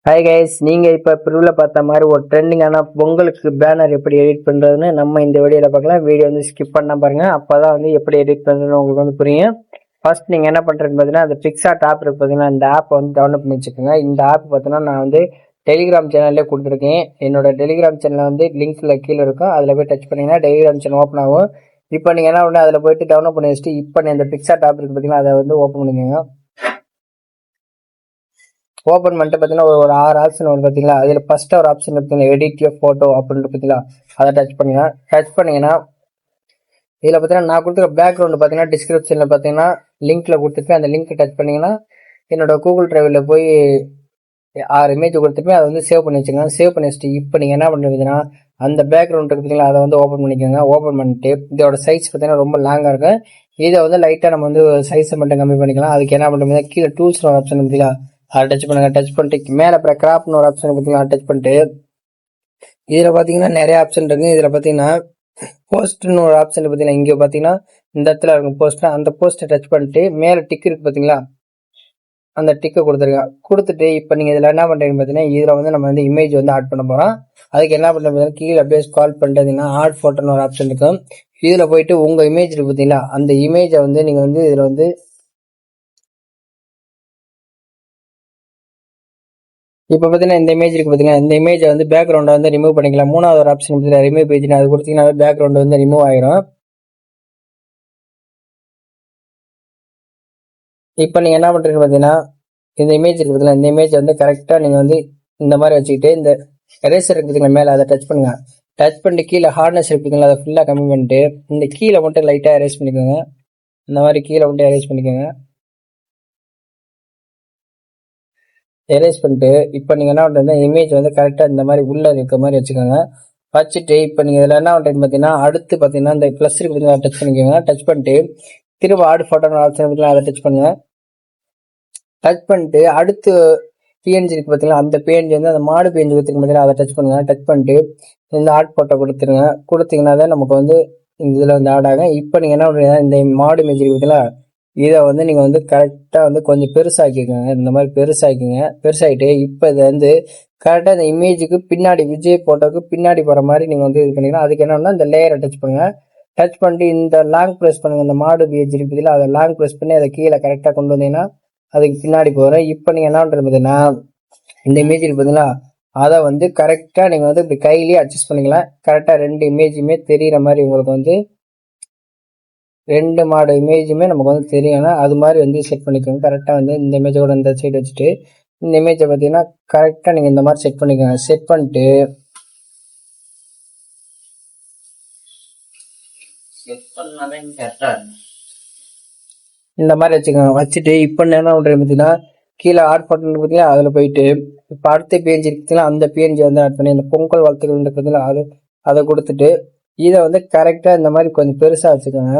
Hi guys, நீங்க இப்ப ப்ரிவ்ல பார்த்த மாதிரி ஒரு ட்ரெண்டிங்கான பொங்கலுக்கு பேனர் எப்படி எடிட் பண்றதுன்னு நம்ம இந்த வீடியோல பார்க்கலாம். வீடியோ வந்து ஸ்கிப் பண்ண பாருங்க, அப்பதான் வந்து எப்படி எடிட் பண்றதுன்னு உங்களுக்கு வந்து புரியும். ஃபர்ஸ்ட் நீங்க என்ன பண்றதுன்னு பாத்தீங்கன்னா, அந்த பிக்சார்ட் ஆப் இருக்கு பாத்தீங்கன்னா, இந்த ஆப் வந்து டவுன்லோட் பண்ணி வச்சுக்கோங்க. இந்த ஆப் பார்த்தீங்கன்னா நான் வந்து டெலிகிராம் சேனல்லே கொடுத்துருக்கேன். என்னோட டெலிகிராம் சேனல் வந்து லிங்க்ல கீழே இருக்கும், அதுல போய் டச் பண்ணீங்கன்னா டெலிகிராம் சேனல் ஓப்பன் ஆகும். இப்போ நீங்க என்ன பண்ணு, அதுல போயிட்டு டவுன்லோட் பண்ணி வச்சுட்டு இப்போ இந்த பிக்சார்ட் ஆப் இருக்கு பாத்தீங்கன்னா, அதை வந்து ஓப்பன் பண்ணிக்கோங்க. ஓப்பன் பண்ணிட்டு பார்த்தீங்கன்னா ஒரு 6 ஆப்ஷன் வரும் பார்த்தீங்களா. அதில் ஃபர்ஸ்ட் ஒரு ஆப்ஷன் பார்த்தீங்கன்னா எடிட் யூர் ஃபோட்டோ அப்படின்ட்டு பார்த்தீங்களா, அதை டச் பண்ணுங்க. டச் பண்ணீங்கன்னா இதில் பார்த்தீங்கன்னா நான் கொடுத்துருக்க பேக்ரவுண்டு பார்த்தீங்கன்னா டிஸ்கிரிப்ஷனில் பார்த்தீங்கன்னா லிங்க்ல கொடுத்துருப்பேன். அந்த லிங்க் டச் பண்ணீங்கன்னா என்னோட கூகுள் டிரைவில் போய் 6 இமேஜ் கொடுத்துருப்பேன். அதை வந்து சேவ் பண்ணி வச்சுக்கோங்க. சேவ் பண்ணி வச்சுட்டு இப்போ நீங்கள் என்ன பண்ணுறீங்கன்னா அந்த பேக்ரவுண்ட் இருக்கு பார்த்தீங்களா, அதை வந்து ஓப்பன் பண்ணிக்கோங்க. ஓப்பன் பண்ணிட்டு இதோட சைஸ் பார்த்தீங்கன்னா ரொம்ப லாங்காக இருக்கும். இதை வந்து லைட்டாக நம்ம வந்து சைஸை மட்டும் கம்மி பண்ணிக்கலாம். அதுக்கு என்ன பண்ணுறீங்கன்னா கீழே டூல்ஸ் ஒரு ஆப்ஷன் பார்த்தீங்களா, அதை டச் பண்ணுங்க. டச் பண்ணிட்டு மேலே அப்புறம் கிராப்னு ஒரு ஆப்ஷன் பார்த்தீங்கன்னா டச் பண்ணிட்டு இதில் பார்த்தீங்கன்னா நிறைய ஆப்ஷன் இருக்கு. இதில் பார்த்தீங்கன்னா போஸ்ட்னு ஒரு ஆப்ஷன் பார்த்தீங்கன்னா இங்கே பார்த்தீங்கன்னா இந்த இடத்துல இருக்கும் போஸ்ட், அந்த போஸ்ட்டை டச் பண்ணிட்டு மேலே டிக் இருக்கு பார்த்தீங்களா, அந்த டிக்கை கொடுத்துருங்க. கொடுத்துட்டு இப்போ நீங்கள் இதில் என்ன பண்ணுறீங்கன்னு பார்த்தீங்கன்னா இதில் வந்து நம்ம வந்து இமேஜ் வந்து ஆட் பண்ண போகிறோம். அதுக்கு என்ன பண்ணுறது, கீழே அப்படியே ஸ்கால் பண்ணிட்டீங்கன்னா ஆட் ஃபோட்டோன்னு ஒரு ஆப்ஷன் இருக்கும். இதில் போயிட்டு உங்கள் இமேஜ் இருக்கு பார்த்தீங்களா, அந்த இமேஜை வந்து நீங்கள் வந்து இதில் வந்து இப்போ பார்த்தீங்கன்னா இந்த இமேஜ் இருக்கு பார்த்தீங்கன்னா, இந்த இமேஜை வந்து பேக்ரவுண்டை வந்து ரிமூவ் பண்ணிக்கலாம். மூணாவது ஒரு ஆப்ஷன் பார்த்தீங்கன்னா ரிமூவ் பேஜ்னு அது கொடுத்தீங்கன்னா பேக்ரவுண்ட் வந்து ரிமூவ் ஆயிரும். இப்போ நீங்கள் என்ன பண்ணுறீங்க பார்த்தீங்கன்னா இந்த இமேஜ் இருக்கு பார்த்தீங்கன்னா, இந்த இமேஜ் வந்து கரெக்டாக நீங்கள் வந்து இந்த மாதிரி வச்சுக்கிட்டு இந்த எரேசர் இருக்கு பார்த்தீங்களா மேலே, அதை டச் பண்ணுங்க. டச் பண்ணிட்டு கீழே ஹார்ட்னஸ் இருக்குதுங்களா, அதை ஃபுல்லாக கம்மி பண்ணிட்டு இந்த கீழே மட்டும் லைட்டாக எரேஸ் பண்ணிக்கோங்க. இந்த மாதிரி கீழே மட்டும் எரேஸ் பண்ணிக்கோங்க. எரேஸ் பண்ணிட்டு இப்போ நீங்கள் என்ன பண்ணுறது, இமேஜ் வந்து கரெக்டாக இந்த மாதிரி உள்ளே இருக்க மாதிரி வச்சுக்கோங்க. வச்சுட்டு இப்போ நீங்கள் இதில் என்ன பண்ணுறீங்க பார்த்தீங்கன்னா அடுத்து பார்த்தீங்கன்னா இந்த ப்ளஸ் இருக்கு பார்த்தீங்கன்னா டச் பண்ணிக்கோங்க. டச் பண்ணிட்டு திரும்ப ஆட் ஃபோட்டோ ஆப்ஷன் பார்த்தீங்கன்னா அதை டச் பண்ணுங்க. டச் பண்ணிட்டு அடுத்து பிஎன்ஜி இருக்கு பார்த்தீங்களா, அந்த பிஎன்ஜி வந்து அந்த மாடு பிஎன்ஜி பார்த்தீங்கன்னா அதை டச் பண்ணுங்க. டச் பண்ணிட்டு இந்த ஆட் ஃபோட்டோ கொடுத்துருங்க. கொடுத்தீங்கன்னா தான் நமக்கு வந்து இந்த இதில் வந்து ஆட் ஆகும். இப்போ நீங்கள் என்ன பண்ணுறீங்க, இந்த மாடு இமேஜ் இருக்கு பார்த்தீங்களா, இதை வந்து நீங்கள் வந்து கரெக்டாக வந்து கொஞ்சம் பெருசாக்கிக்கோங்க. இந்த மாதிரி பெருசாக்கிங்க. பெருசாகிட்டு இப்போ இதை வந்து கரெக்டாக இந்த இமேஜுக்கு பின்னாடி விஜய் ஃபோட்டோக்கு பின்னாடி போகிற மாதிரி நீங்கள் வந்து இது பண்ணிக்கலாம். அதுக்கு என்னன்னா இந்த லேயரை டச் பண்ணுங்க. டச் பண்ணிட்டு இந்த லாங் ப்ரெஸ் பண்ணுங்க. இந்த மாடு இமேஜ் இருக்கு பார்த்தீங்களா, அதை லாங் ப்ரெஸ் பண்ணி அதை கீழே கரெக்டாக கொண்டு வந்தீங்கன்னா அதுக்கு பின்னாடி போகிறேன். இப்போ நீங்கள் என்ன பண்ணுறதுன்னா இந்த இமேஜ் இருக்கு பார்த்தீங்களா, அதை வந்து கரெக்டாக நீங்கள் வந்து இப்படி கையிலேயே அட்ஜஸ்ட் பண்ணிக்கலாம். கரெக்டாக 2 இமேஜுமே தெரிகிற மாதிரி உங்களுக்கு வந்து 2 மாடு இமேஜுமே நமக்கு வந்து தெரியணும். அது மாதிரி வந்து செட் பண்ணிக்கோங்க. கரெக்டாக வந்து இந்த இமேஜோட இந்த சைடு வச்சுட்டு இந்த இமேஜை பார்த்தீங்கன்னா கரெக்டாக நீங்கள் இந்த மாதிரி செட் பண்ணிக்கோங்க. செட் பண்ணிட்டு இந்த மாதிரி வச்சுக்கோங்க. வச்சுட்டு இப்போ என்ன பண்ணுறது பார்த்தீங்கன்னா கீழே ஆட் பட்டன் பார்த்தீங்கன்னா அதில் போயிட்டு இப்போ அடுத்த பேஜ் இருக்குதுன்னா அந்த பேஜ் வந்து ஆட் பண்ணி இந்த பொங்கல் வாழ்த்துக்கள் பார்த்தீங்கன்னா அதை கொடுத்துட்டு இதை வந்து கரெக்டாக இந்த மாதிரி கொஞ்சம் பெருசாக வச்சுக்கோங்க.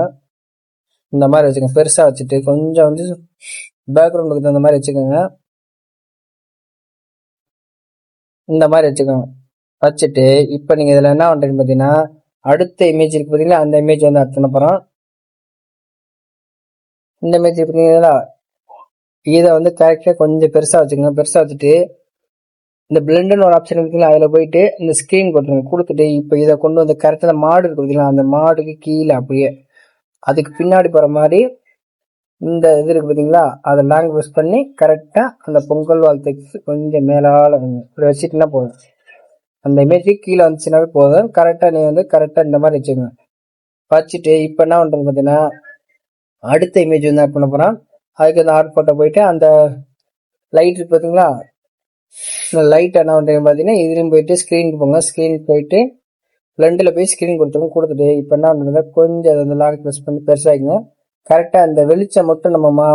இந்த மாதிரி வச்சுக்கோங்க. பெருசாக வச்சுட்டு கொஞ்சம் வந்து பேக்ரவுண்டுக்கு தகுந்த மாதிரி வச்சுக்கோங்க. இந்த மாதிரி வச்சுக்கோங்க. வச்சுட்டு இப்போ நீங்கள் இதில் என்ன பண்ணுறீங்கன்னு பார்த்தீங்கன்னா அடுத்த இமேஜ் இருக்கு பார்த்தீங்கன்னா அந்த இமேஜ் வந்து ஆட் பண்ண போகிறோம். இந்த இமேஜ் பார்த்தீங்கன்னா இதை வந்து கரெக்டாக கொஞ்சம் பெருசாக வச்சுக்கோங்க. பெருசாக வச்சுட்டு இந்த பிளெண்டுன்னு ஒரு ஆப்ஷன் இருக்குங்களா, அதில் போயிட்டு இந்த ஸ்க்ரீன் கொடுத்துருங்க. கொடுத்துட்டு இப்போ இதை கொண்டு வந்து கரெக்டாக மாடு இருக்கு பார்த்தீங்களா, அந்த மாடுக்கு கீழே அப்படியே அதுக்கு பின்னாடி போகிற மாதிரி இந்த இது இருக்கு பார்த்தீங்களா, அதை லாங் ப்ரெஸ் பண்ணி கரெக்டாக அந்த பொங்கல் வாழ்த்துக்கு கொஞ்சம் மேலால் வச்சுட்டுனா போதும். அந்த இமேஜுக்கு கீழே வந்துச்சுனாவே போதும். கரெக்டாக நீங்கள் வந்து கரெக்டாக இந்த மாதிரி வச்சுக்கோங்க. வச்சுட்டு இப்போ என்ன பண்ணுறது பார்த்தீங்கன்னா அடுத்த இமேஜ் வந்து ஆட் பண்ண போகிறோம். அதுக்கு அந்த ஆட் ஃபோட்டோ போயிட்டு அந்த லைட் இருக்கு பார்த்தீங்களா, இந்த லைட் என்ன பண்ணுறீங்க பார்த்தீங்கன்னா இதுலேயும் போயிட்டு ஸ்க்ரீனுக்கு போங்க. ஸ்க்ரீனுக்கு போயிட்டு பிளண்டில் போய் ஸ்க்ரீன் கொடுத்துட்டு இப்போ என்ன பண்ணுறது கொஞ்சம் அதை லாங் ப்ரெஸ் பண்ணி பெருசாகிங்க. கரெக்டாக அந்த வெளிச்சம் மட்டும் நம்ம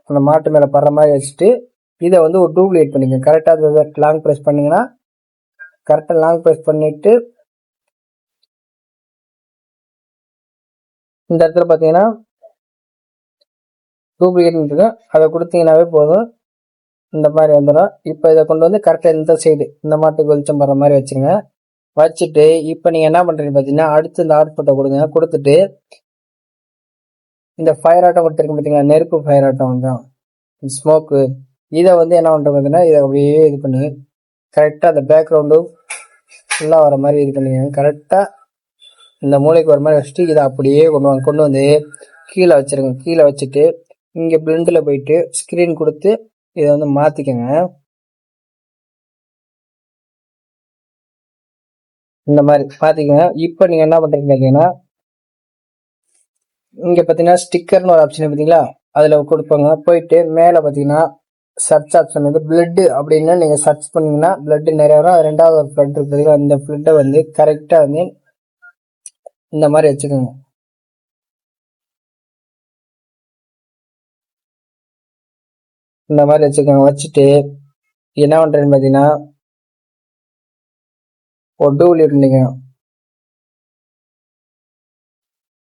அந்த மாட்டு மேலே படுற மாதிரி வச்சுட்டு இதை வந்து ஒரு டூப்ளிகேட் பண்ணிக்கோங்க. கரெக்டாக அதை லாங் ப்ரெஸ் பண்ணிங்கன்னா கரெக்டாக லாங் ப்ரெஸ் பண்ணிவிட்டு இந்த இடத்துல பார்த்தீங்கன்னா டூப்ளிகேட் இருக்கும், அதை கொடுத்தீங்கன்னாவே போதும். இந்த மாதிரி வந்துடும். இப்போ இதை கொண்டு வந்து கரெக்டாக இந்த சைடு இந்த மாட்டுக்கு வெளிச்சம் படுற மாதிரி வச்சுருங்க. வச்சுட்டு இப்போ நீங்கள் என்ன பண்ணுறீங்க பார்த்தீங்கன்னா அடுத்து இந்த ஆட் ஃபோட்டோ கொடுங்க. கொடுத்துட்டு இந்த ஃபயர் ஆட்டம் கொடுத்துருக்கு பார்த்தீங்கன்னா, நெருப்பு ஃபயர் ஆட்டம் வந்து ஸ்மோக்கு, இதை வந்து என்ன பண்ணுறது பார்த்தீங்கன்னா இதை அப்படியே இது பண்ணு கரெக்டாக அந்த பேக்ரவுண்டு ஃபுல்லாக வர மாதிரி இது பண்ணிக்கோங்க. கரெக்டாக இந்த மூளைக்கு வர மாதிரி வச்சுட்டு இதை அப்படியே கொண்டு வந்து கீழே வச்சிருங்க. கீழே வச்சுட்டு இங்கே பிளெண்டில் போயிட்டு ஸ்க்ரீன் கொடுத்து இதை வந்து மாற்றிக்கோங்க. இந்த மாதிரி பார்த்திக்கோங்க. இப்போ நீங்கள் என்ன பண்ணுறீங்க பார்த்தீங்கன்னா, இங்கே பார்த்தீங்கன்னா ஸ்டிக்கர்னு ஒரு ஆப்ஷன் பார்த்தீங்களா, அதில் கொடுப்பாங்க. போயிட்டு மேலே பார்த்தீங்கன்னா சர்ச் ஆப்ஷன் வந்து பிளட்டு அப்படின்னு நீங்கள் சர்ச் பண்ணீங்கன்னா பிளட்டு நிறைய வரும். அது ரெண்டாவது ஒரு பிளட் இருக்கு, அந்த பிளட்டை வந்து கரெக்டாக வந்து இந்த மாதிரி வச்சுக்கோங்க. இந்த மாதிரி வச்சுக்கோங்க. வச்சுட்டு என்ன பண்ணுறேன்னு பார்த்தீங்கன்னா ஒரு டூப்ளிகேட் பண்ணிக்கோங்க.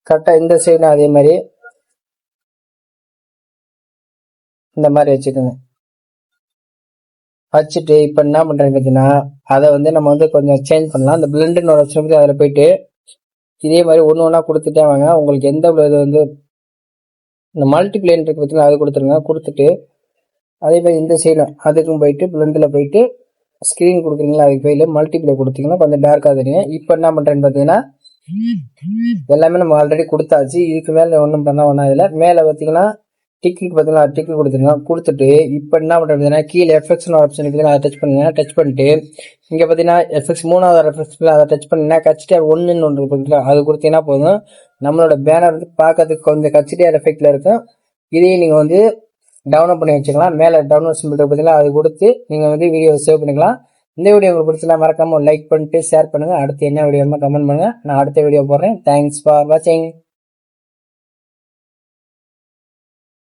கரெக்டாக இந்த சைடு அதே மாதிரி இந்த மாதிரி வச்சுக்கோங்க. வச்சுட்டு இப்போ என்ன பண்ணுறேன்னு பார்த்தீங்கன்னா அதை வந்து நம்ம வந்து கொஞ்சம் சேஞ்ச் பண்ணலாம். அந்த பிளெண்டுன்னு ஒரு ஆப்ஷன் பற்றி அதில் போயிட்டு இதே மாதிரி ஒன்று ஒன்றா கொடுத்துட்டே வாங்க. உங்களுக்கு எந்த இது வந்து இந்த மல்டிப்ளேன் இருக்கு பார்த்தீங்கன்னா அது கொடுத்துருங்க. கொடுத்துட்டு அதே மாதிரி இந்த சைடு அதுக்கும் போயிட்டு பிளெண்டில் போயிட்டு ஸ்க்ரீன் கொடுக்குறீங்களா, அதுக்கு போயில மல்டிப்ளே கொடுத்தீங்கன்னா கொஞ்சம் டார்க்காக தெரியும். இப்போ என்ன பண்ணுறேன்னு பார்த்தீங்கன்னா எல்லாமே நம்ம ஆல்ரெடி கொடுத்தாச்சு. இதுக்கு மேலே ஒன்றும் பண்ண ஒன்றும் இல்லை. மேலே பார்த்தீங்கன்னா டிக்கெட் பார்த்தீங்கன்னா டிக்கெட் கொடுத்துருங்க. கொடுத்துட்டு இப்போ என்ன பண்ணுறதுன்னா கீழே எஃப்எக்ஸ்னு ஆப்ஷன் இருக்குது, அதை டச் பண்ணுங்க. டச் பண்ணிட்டு இங்கே பார்த்தீங்கன்னா எஃப்எக்ஸ் 3வது எஃப்எக்ஸ் அதை டச் பண்ணிங்கன்னா கச்சிட்டியார் 1ன்னு ஒன்று இருக்குங்களா, அது கொடுத்தீங்கன்னா போதும். நம்மளோட பேனர் வந்து பார்க்கறதுக்கு கொஞ்சம் கச்சிட்டியார் எஃபெக்டில் இருக்கும். இதையும் நீங்கள் வந்து டவுன்லோட் பண்ணி வச்சுக்கலாம். மேலே டவுன்லோட் சிம்பிள் பார்த்தீங்கன்னா அது கொடுத்து நீங்கள் வந்து வீடியோ சேவ் பண்ணிக்கலாம். இந்த வீடியோ உங்களுக்கு பிடிச்சா மறக்காம லைக் பண்ணிட்டு ஷேர் பண்ணுங்க. அடுத்து என்ன வீடியோ கமெண்ட் பண்ணுங்க. நான் அடுத்த வீடியோ போடுறேன். தேங்க்ஸ் ஃபார் வாட்சிங்.